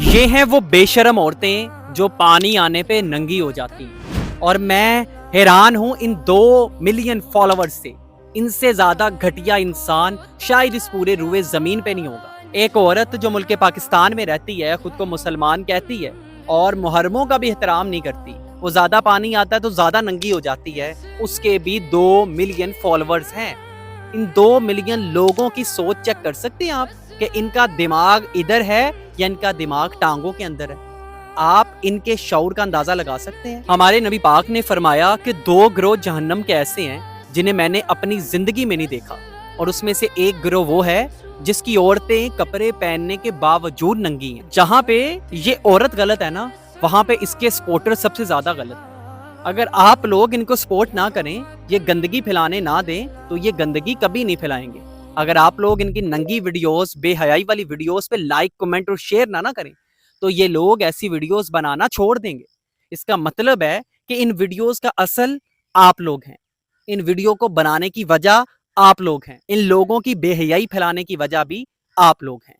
یہ ہیں وہ बेशरम औरतें जो पानी आने पे नंगी हो जाती हैं और मैं हैरान हूं इन 2 मिलियन फॉलोअर्स से। इनसे ज्यादा घटिया इंसान शायद इस पूरे रुए जमीन पे नहीं होगा। एक औरत जो मुल्क पाकिस्तान में रहती है, खुद को मुसलमान कहती है और मुहर्रमों का भी एहतराम नहीं करती, वो ज्यादा पानी आता है तो ज्यादा नंगी हो जाती है, उसके भी 2 मिलियन फॉलोअर्स हैं। इन 2 मिलियन लोगों की सोच चेक कर सकते हैं आप कि इनका दिमाग इधर है या इनका दिमाग टांगों के अंदर है। आप इनके शऊर का अंदाजा लगा सकते हैं। हमारे नबी पाक ने फरमाया कि 2 गिरोह जहन्नम के ऐसे हैं जिन्हें मैंने अपनी जिंदगी में नहीं देखा, और उसमें से एक गिरोह वो है जिसकी औरतें कपड़े पहनने के बावजूद नंगी हैं। जहां पे ये औरत गलत है ना, वहां पे इसके सपोर्टर सबसे ज्यादा गलत है। अगर आप लोग इनको सपोर्ट ना करें, ये गंदगी फैलाने ना दें, तो ये गंदगी कभी नहीं फैलाएंगे। अगर आप लोग इनकी नंगी वीडियोस, बेहयाई वाली वीडियोस पे लाइक, कमेंट और शेयर ना करें, तो ये लोग ऐसी वीडियोस बनाना छोड़ देंगे। इसका मतलब है कि इन वीडियोस का असल आप लोग हैं। इन वीडियो को बनाने की वजह आप लोग हैं। इन लोगों की बेहयाई फैलाने की वजह भी आप लोग हैं।